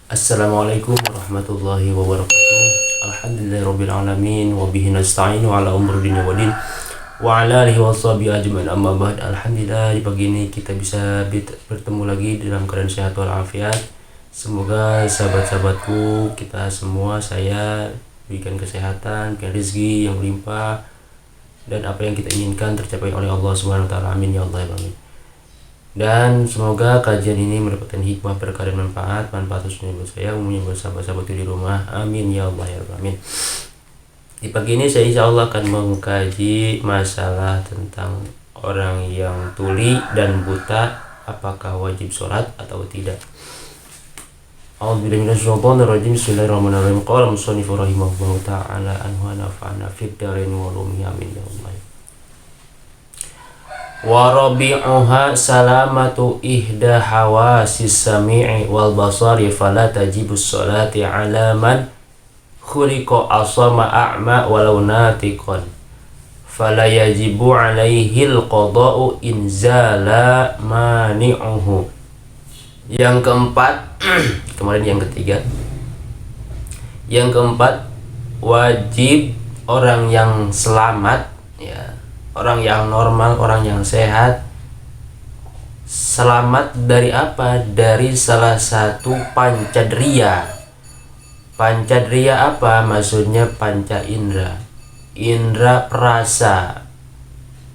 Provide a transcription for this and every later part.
Assalamualaikum warahmatullahi wabarakatuh. Alhamdulillahirabbil alamin wa bihi nasta'inu ala umuri dunya waddin wa ala alihi washabihi ajmain. Amma ba'd. Alhamdulillah, di pagi ini kita bisa bertemu lagi dalam keadaan sehat walafiat. Semoga sahabat-sahabatku, kita semua, saya berikan kesehatan, berikan rezeki yang melimpah, dan apa yang kita inginkan tercapai oleh Allah Subhanahu wa taala. Amin ya Allah ya amin. Dan semoga kajian ini mendapatkan hikmah, berkah, dan manfaat khususnya buat saya, umumnya buat sahabat-sahabat di rumah. Amin ya Allah ya amin. Di pagi ini saya insya Allah akan mengkaji masalah tentang orang yang tuli dan buta, apakah wajib sholat atau tidak. A'udzubillahi minasyaitonirrajim. Bismillahirrahmanirrahim. Qala musannif rahimahullahu ta'ala anhu nafa'ana fid dharain wa ulumi. Amin ya Allah. Wa rabi'uha salamatu ihda hawasis sami'i wal basari fala tajibus sholati ala man khuliqa asama a'ma walau natiqan fala yajibu alaihil qada'u inzala mani'uhu. Yang keempat kemarin yang ketiga. Yang keempat, wajib orang yang selamat, ya, orang yang normal, orang yang sehat, selamat dari apa? Dari salah satu pancadria. Pancadria apa? Maksudnya panca indera. Indera perasa.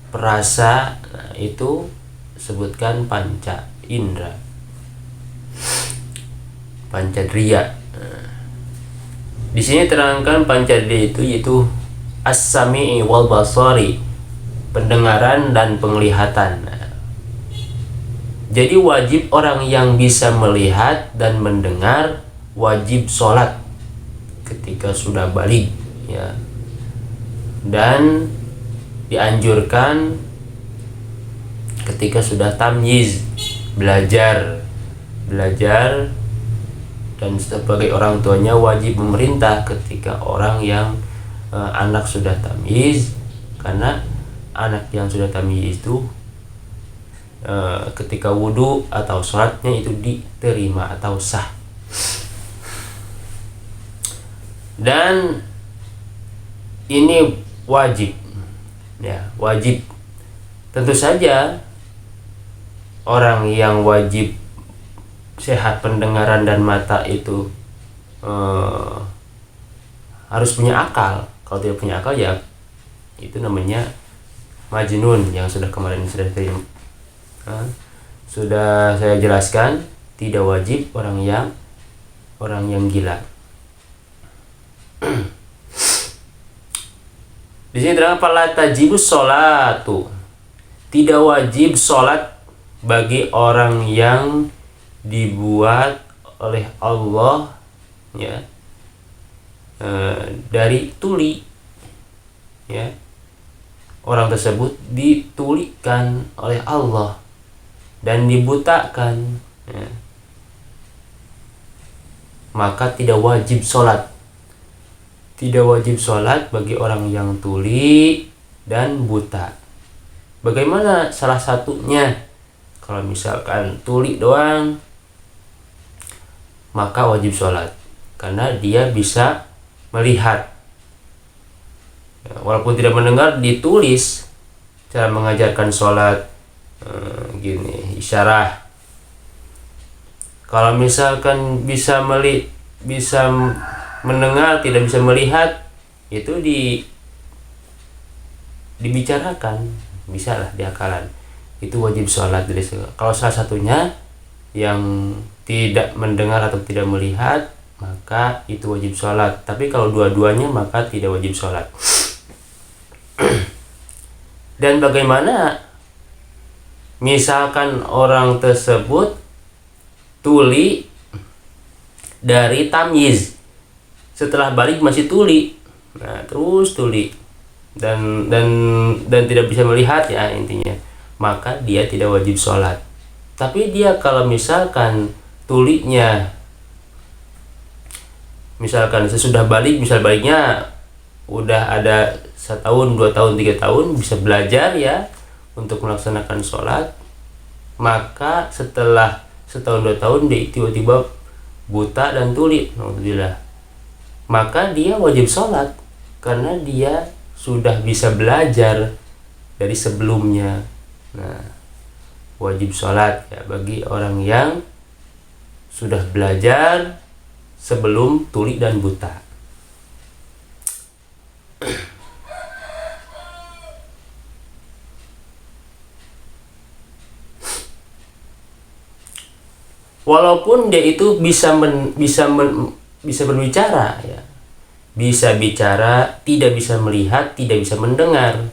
Perasa, nah, itu sebutkan panca indera. Pancadria. Nah, di sini terangkan pancadria itu yaitu as-sami'i wal basari, pendengaran dan penglihatan. Jadi wajib orang yang bisa melihat dan mendengar wajib sholat ketika sudah baligh, ya. Dan dianjurkan ketika sudah tamyiz, belajar, dan sebagai orang tuanya wajib memerintah ketika orang yang anak sudah tamyiz, karena anak yang sudah tamyiz itu ketika wudhu atau sholatnya itu diterima atau sah. Dan ini wajib, ya, wajib. Tentu saja orang yang wajib sehat pendengaran dan mata itu harus punya akal. Kalau tidak punya akal, ya itu namanya majnun, yang sudah kemarin sudah saya jelaskan. Tidak wajib orang yang gila. Di sini terang fala tajibus sholatu, tidak wajib sholat bagi orang yang dibuat oleh Allah, ya, dari tuli, ya. Orang tersebut ditulikan oleh Allah dan dibutakan, ya. Maka tidak wajib sholat. Tidak wajib sholat bagi orang yang tuli dan buta. Bagaimana salah satunya? Kalau misalkan tuli doang, maka wajib sholat karena dia bisa melihat, ya, walaupun tidak mendengar. Ditulis cara mengajarkan sholat, gini, isyarah. Kalau misalkan bisa mendengar tidak bisa melihat, itu dibicarakan, bisa lah diakalan. Itu wajib sholat dari segala. Kalau salah satunya yang tidak mendengar atau tidak melihat, maka itu wajib sholat. Tapi kalau dua-duanya, maka tidak wajib sholat. Dan bagaimana misalkan orang tersebut tuli dari tamyiz, setelah balik masih tuli, nah terus tuli dan tidak bisa melihat, ya, intinya, maka dia tidak wajib sholat. Tapi dia kalau misalkan tulinya, misalkan sesudah balik, misal baliknya udah ada 1 tahun, 2 tahun, 3 tahun, bisa belajar, ya, untuk melaksanakan sholat, maka setelah 1 tahun 2 tahun dia tiba-tiba buta dan tuli, alhamdulillah, maka dia wajib sholat karena dia sudah bisa belajar dari sebelumnya. Nah, wajib sholat ya bagi orang yang sudah belajar sebelum tuli dan buta. Walaupun dia itu bisa berbicara ya, bisa bicara, tidak bisa melihat, tidak bisa mendengar.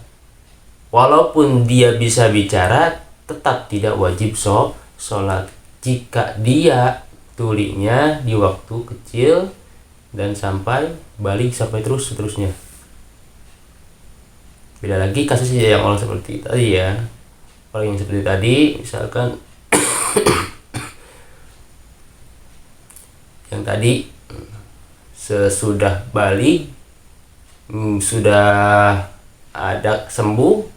Walaupun dia bisa bicara, tetap tidak wajib sholat jika dia tulinya di waktu kecil dan sampai balik sampai seterusnya. Beda lagi kasusnya yang orang seperti tadi ya, orang yang seperti tadi misalkan yang tadi sesudah balik sudah ada sembuh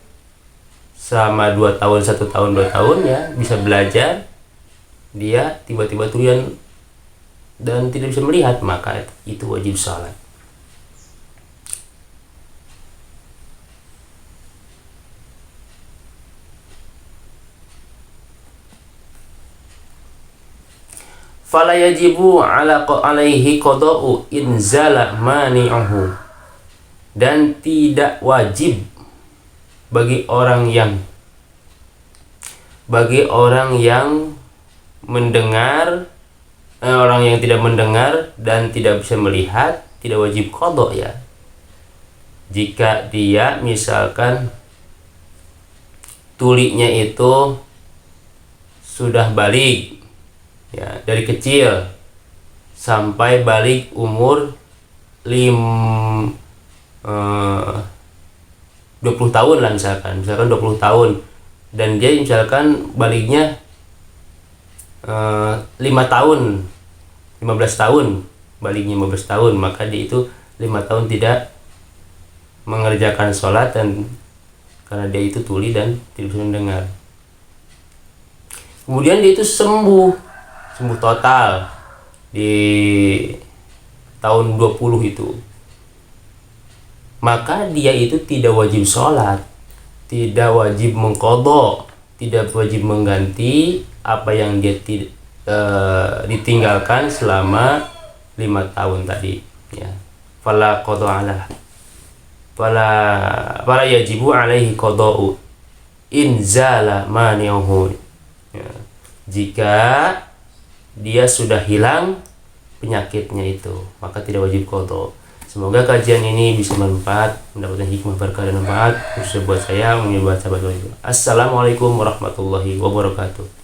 selama 2 tahun, 1 tahun, 2 tahun ya, bisa belajar, dia tiba-tiba tuli dan tidak bisa melihat, maka itu wajib sholat. Fala yajibu alaihi qada'u inzala mani'uhu, dan tidak wajib bagi orang yang mendengar, orang yang tidak mendengar dan tidak bisa melihat, tidak wajib qada ya, jika dia misalkan tulinya itu sudah balik ya, dari kecil sampai balik umur 20 tahun lah misalkan 20 tahun, dan dia misalkan baliknya 5 tahun, 15 tahun, baliknya 15 tahun, maka dia itu 5 tahun tidak mengerjakan sholat dan karena dia itu tuli dan tidak bisa mendengar. Kemudian dia itu sembuh total di tahun 20 itu, maka dia itu tidak wajib sholat, tidak wajib mengqadha, tidak wajib mengganti apa yang dia ditinggalkan selama 5 tahun tadi ya. Fala yajibu alaihi qada'u inzala mani'uhu ya, jika dia sudah hilang penyakitnya itu, maka tidak wajib qadha. Semoga kajian ini bisa bermanfaat, mendapatkan hikmah, berkah dan manfaat khusus buat saya, buat sahabat. Assalamualaikum warahmatullahi wabarakatuh.